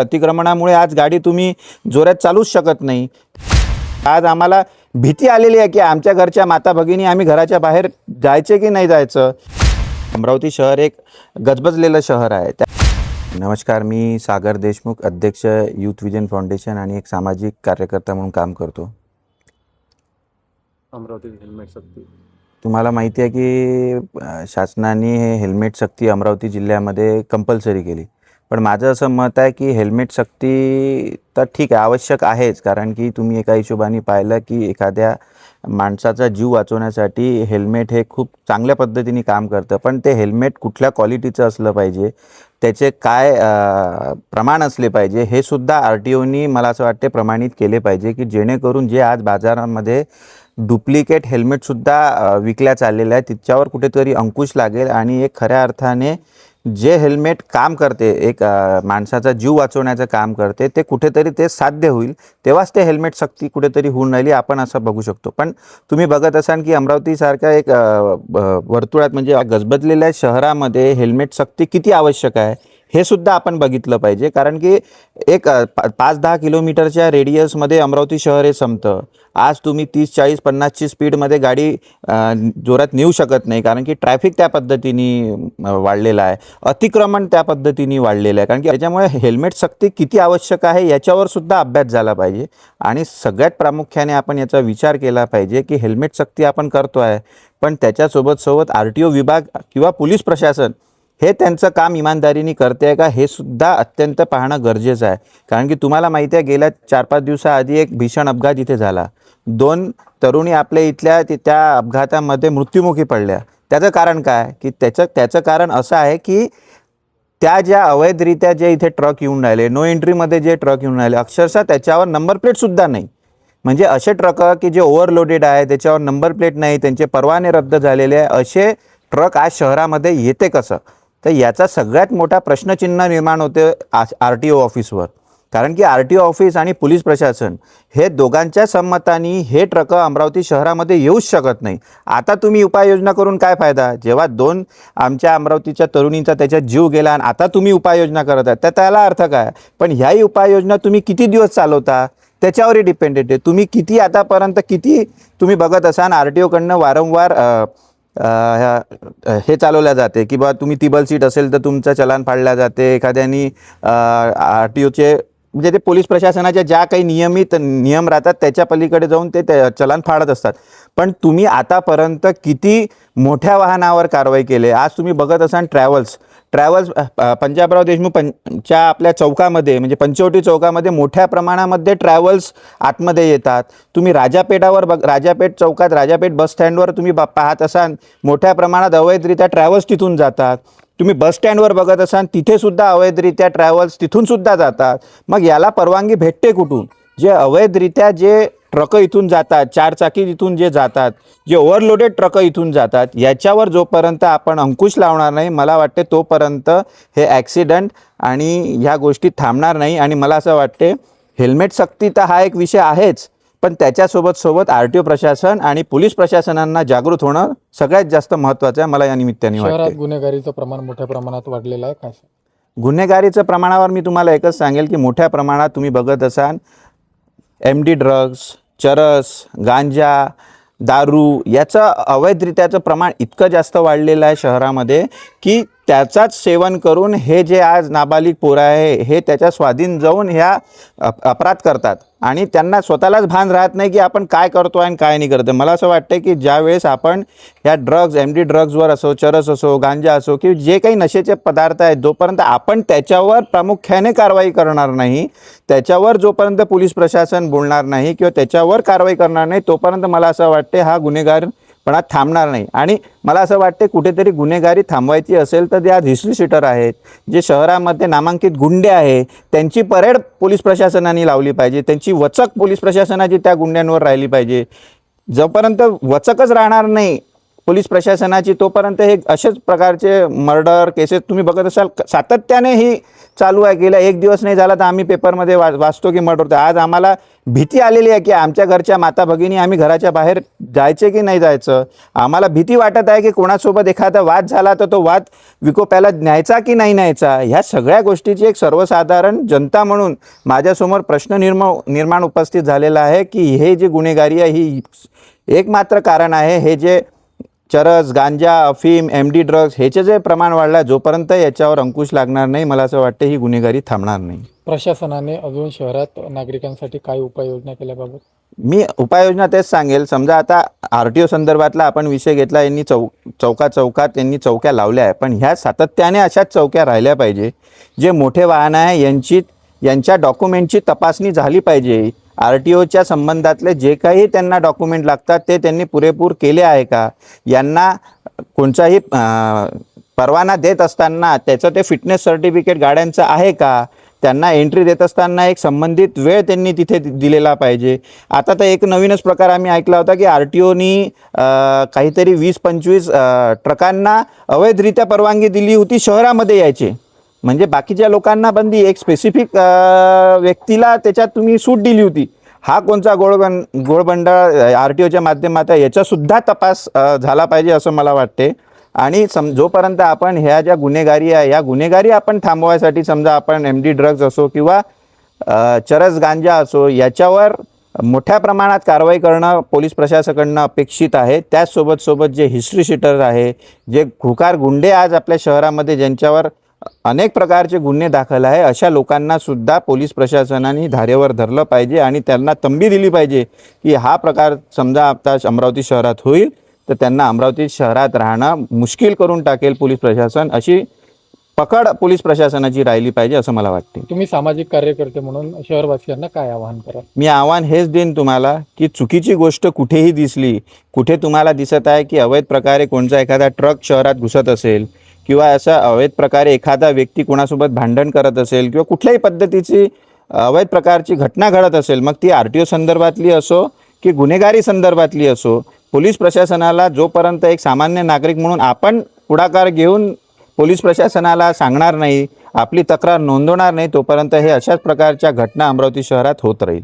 अतिक्रमणामुळे आज गाडी तुम्ही जोरात चालूच शकत नाही। आज आम्हाला भीती आलेली आहे की आमच्या घरच्या माता भगिनी आम्ही घराच्या बाहेर जायचे की नाही जायचं। अमरावती शहर एक गजबजलेलं शहर आहे। नमस्कार, मी सागर देशमुख, अध्यक्ष यूथ विजन फाउंडेशन आणि एक सामाजिक कार्यकर्ता म्हणून काम करतो। अमरावती हेल्मेट सक्ती, तुम्हाला माहिती आहे की शासनाने हे हेल्मेट सक्ती अमरावती जिल्ह्यामध्ये कंपल्सरी केली। पण माझं असं मत आहे की हेल्मेट सक्ती तर ठीक आहे, आवश्यक आहेच, कारण की तुम्ही एका हिशोबाने पाहिलं की एखाद्या माणसाचा जीव वाचवण्यासाठी हेल्मेट हे खूप चांगल्या पद्धतीने काम करतं। पण ते हेल्मेट कुठल्या क्वालिटीचं असलं पाहिजे, त्याचे काय प्रमाण असले पाहिजे, हे सुद्धा RTOनी मला असं वाटते प्रमाणित केले पाहिजे की जेणेकरून जे आज बाजारामध्ये डुप्लिकेट हेल्मेटसुद्धा विकल्या चाललेलं आहे त्याच्यावर कुठेतरी अंकुश लागेल आणि एक खऱ्या अर्थाने जे हेल्मेट काम करते, एक माणसाचा जीव वाचवण्याचं काम करते, ते कुठेतरी ते साध्य होईल, तेव्हाच ते हेल्मेट सक्ती कुठेतरी होऊन राहिली, आपण असं बघू शकतो। पण तुम्ही बघत असाल की अमरावतीसारख्या एक वर्तुळात म्हणजे गजबजलेल्या शहरामध्ये हेल्मेट सक्ती किती आवश्यक आहे हे सुद्धा आपण बघितलं पाहिजे। कारण की एक 5-10 किलोमीटरच्या रेडियसमध्ये अमरावती शहर हे संपतं। आज तुम्ही 30, 40, 50ची स्पीडमध्ये गाडी जोरात नेऊ शकत नाही, कारण की ट्रॅफिक त्या पद्धतीने वाढलेलं आहे, अतिक्रमण त्या पद्धतीने वाढलेलं आहे। कारण की त्याच्यामुळे हेल्मेट सक्ती किती आवश्यक आहे याच्यावर सुद्धा अभ्यास झाला पाहिजे। आणि सगळ्यात प्रामुख्याने आपण याचा विचार केला पाहिजे की हेल्मेट सक्ती आपण करतो आहे, पण त्याच्यासोबत RTO विभाग किंवा पोलीस प्रशासन हे त्यांचं काम इमानदारीने करते आहे का, हे सुद्धा अत्यंत पाहणं गरजेचं आहे। कारण की तुम्हाला माहिती आहे गेल्या 4-5 दिवसाआधी एक भीषण अपघात इथे झाला, 2 तरुणी आपल्या इथल्या त्या अपघातामध्ये मृत्युमुखी पडल्या। त्याचं कारण काय की त्याचं कारण असं आहे की त्या ज्या अवैधरित्या जे इथे ट्रक येऊन राहिले, नो एंट्रीमध्ये जे ट्रक येऊन राहिले, अक्षरशः त्याच्यावर नंबर प्लेटसुद्धा नाही। म्हणजे असे ट्रक की जे ओव्हरलोडेड आहे, त्याच्यावर नंबर प्लेट नाही, त्यांचे परवाने रद्द झालेले आहे, असे ट्रक आज शहरामध्ये येते कसं? तर याचा सगळ्यात मोठा प्रश्नचिन्ह निर्माण होते RTO ऑफिसवर। कारण की RTO ऑफिस आणि पोलीस प्रशासन हे दोघांच्या संमताने हे ट्रक अमरावती शहरामध्ये येऊच शकत नाही। आता तुम्ही उपाययोजना करून काय फायदा, जेव्हा 2 आमच्या अमरावतीच्या तरुणींचा त्याच्यात जीव गेला आणि आता तुम्ही उपाययोजना करत आहे, तर त्याला अर्थ काय? पण ह्याही उपाययोजना तुम्ही किती दिवस चालवता त्याच्यावरही डिपेंडेंट आहे। तुम्ही किती आतापर्यंत किती तुम्ही बघत असाल RTOकडनं वारंवार हे चालवल्या जाते की बा तुम्ही टिबल सीट असेल तर तुमचं चलान फाडल्या जाते। एखाद्यानी RTOचे म्हणजे ते पोलीस प्रशासनाच्या ज्या काही नियमित नियम राहतात त्याच्या पलीकडे जाऊन ते चलान फाडत असतात। पण तुम्ही आतापर्यंत किती मोठ्या वाहनावर कारवाई केली? आज तुम्ही बघत असाल ट्रॅव्हल्स पंजाबराव देशमुखच्या आपल्या चौकामध्ये म्हणजे पंचवटी चौकामध्ये मोठ्या प्रमाणामध्ये ट्रॅव्हल्स आतमध्ये येतात। तुम्ही राजापेठ चौकात, राजापेठ बस स्टँडवर तुम्ही पाहत असाल मोठ्या प्रमाणात अवैधरित्या ट्रॅव्हल्स तिथून जातात। तुम्ही बस स्टँडवर बघत असाल तिथे सुद्धा अवैधरित्या ट्रॅव्हल्स तिथून सुद्धा जातात। मग याला परवानगी भेटते कुठून? जे अवैधरित्या जे ट्रक इथून जातात, 4 चाकी इथून जे जातात, जे ओव्हरलोडेड ट्रक इथून जातात, याच्यावर जोपर्यंत आपण अंकुश लावणार नाही, मला वाटते तोपर्यंत हे ॲक्सिडेंट आणि ह्या गोष्टी थांबणार नाही। आणि मला असं वाटते हेल्मेट सक्ती तर हा एक विषय आहेच, पण त्याच्यासोबत RTO प्रशासन आणि पोलीस प्रशासनांना जागृत होणं सगळ्यात जास्त महत्त्वाचं आहे, मला या निमित्ताने वाटते। शहरात गुन्हेगारीचं प्रमाण मोठ्या प्रमाणात वाढलेलं आहे काय? गुन्हेगारीचं प्रमाणावर मी तुम्हाला एकच सांगेल की मोठ्या प्रमाणात तुम्ही बघत असाल MD ड्रग्ज, चरस, गांजा, दारू याचं अवैधरित्याचं प्रमाण इतकं जास्त वाढलेलं आहे शहरामध्ये की त्याचाच सेवन करून हे जे आज नाबालिग पोरं आहे हे त्याच्या स्वाधीन जाऊन ह्या अपराध करतात आणि त्यांना स्वतःलाच भान राहत नाही की आपण काय करतो आणि काय नाही करतो। मला असं वाटतं की ज्यावेळेस आपण ह्या MD ड्रग्जवर असो, चरस असो, गांजा असो की जे काही नशेचे पदार्थ आहेत, जोपर्यंत आपण त्याच्यावर प्रामुख्याने कारवाई करणार नाही, त्याच्यावर जोपर्यंत पोलीस प्रशासन बोलणार नाही किंवा त्याच्यावर कारवाई करणार नाही, तोपर्यंत मला असं वाटते हा गुन्हेगारपणा थांबणार नाही। आणि मला असं वाटते कुठेतरी गुन्हेगारी थांबवायची असेल तर जे आज हिस्ट्री शीटर आहेत, जे शहरामध्ये नामांकित गुंडे आहे, त्यांची परेड पोलीस प्रशासनाने लावली पाहिजे, त्यांची वचक पोलीस प्रशासनाची त्या गुंड्यांवर राहिली पाहिजे। जोपर्यंत वचकच राहणार नाही पोलीस प्रशासनाची, तोपर्यंत हे अशाच प्रकारचे मर्डर केसेस तुम्ही बघत असाल सातत्याने ही चालू आहे, गेल्या एक दिवस नाही झाला तर आम्ही पेपरमध्ये वाचतो की मर्डर होतं. आज आम्हाला भीती आलेली आहे की आमच्या घरच्या माता भगिनी आम्ही घराच्या बाहेर जायचे की नाही जायचं. आम्हाला भीती वाटत आहे की कोणासोबत एखादा वाद झाला तर तो वाद विकोपाला न्यायचा की नाही न्यायचा. ह्या सगळ्या गोष्टीची एक सर्वसाधारण जनता म्हणून माझ्यासमोर प्रश्न निर्माण उपस्थित झालेला आहे की हे जे गुन्हेगारी आहे ही एकमात्र कारण आहे. हे जे चरस, गांजा, अफीम, MD ड्रग्ज ह्याचे जे प्रमाण वाढलं आहे, जोपर्यंत याच्यावर अंकुश लागणार नाही मला असं वाटतं ही गुन्हेगारी थांबणार नाही. प्रशासनाने अजून शहरात नागरिकांसाठी काय उपाययोजना केल्याबाबत? मी उपाययोजना तेच सांगेल. समजा आता RTO संदर्भातला आपण विषय घेतला, यांनी चौकात यांनी चौक्या लावल्या आहे, पण ह्या सातत्याने अशाच चौक्या राहिल्या पाहिजे. जे मोठे वाहन आहे यांच्या डॉक्युमेंटची तपासणी झाली पाहिजे. RTOच्या संबंधातले जे काही त्यांना डॉक्युमेंट लागतात ते त्यांनी पुरेपूर केले आहे का, यांना कोणताही परवाना देत असताना त्याचं ते फिटनेस सर्टिफिकेट गाड्यांचं आहे का, त्यांना एंट्री देत असताना एक संबंधित वेळ त्यांनी तिथे दिलेला पाहिजे. आता तर एक नवीनच प्रकार आम्ही ऐकला होता की RTOनी काहीतरी 20-25 ट्रकांना अवैधरित्या परवानगी दिली होती शहरामध्ये यायचे. म्हणजे बाकीच्या लोकांना बंदी, एक स्पेसिफिक व्यक्तीला त्याच्यात तुम्ही सूट दिली होती. हा कोणचा गोळबंडाळ RTOच्या माध्यमात याचासुद्धा तपास झाला पाहिजे असं मला वाटते. आणि जोपर्यंत आपण ह्या ज्या गुन्हेगारी आहे या गुन्हेगारी आपण थांबवायसाठी समजा आपण MD ड्रग्ज असो किंवा चरस गांजा असो याच्यावर मोठ्या प्रमाणात कारवाई करणं पोलीस प्रशासनाकडनं अपेक्षित आहे. त्याचसोबत जे हिस्ट्री शीटर आहे, जे खुकार गुंडे आज आपल्या शहरामध्ये ज्यांच्यावर अनेक प्रकारचे गुन्हे दाखल आहे, अशा लोकांना सुद्धा पोलीस प्रशासनाने धारेवर धरलं पाहिजे आणि त्यांना तंबी दिली पाहिजे की हा प्रकार समजा आता अमरावती शहरात होईल तर त्यांना अमरावती शहरात राहणं मुश्किल करून टाकेल पोलीस प्रशासन. अशी पकड पोलीस प्रशासनाची राहिली पाहिजे असं मला वाटते. तुम्ही सामाजिक कार्यकर्ते म्हणून शहरवासियांना काय आवाहन कराल? मी आव्हान हेच देईन तुम्हाला की चुकीची गोष्ट कुठेही दिसली, कुठे तुम्हाला दिसत आहे की अवैध प्रकारे कोणता एखादा ट्रक शहरात घुसत असेल किंवा असा अवैध प्रकारे एखादा व्यक्ती कोणासोबत भांडण करत असेल किंवा कुठल्याही पद्धतीची अवैध प्रकारची घटना घडत असेल, मग ती RTO संदर्भातली असो की गुन्हेगारी संदर्भातली असो, पोलीस प्रशासनाला जोपर्यंत एक सामान्य नागरिक म्हणून आपण पुढाकार घेऊन पोलीस प्रशासनाला सांगणार नाही, आपली तक्रार नोंदवणार नाही, तोपर्यंत हे अशाच प्रकारच्या घटना अमरावती शहरात होत राहील.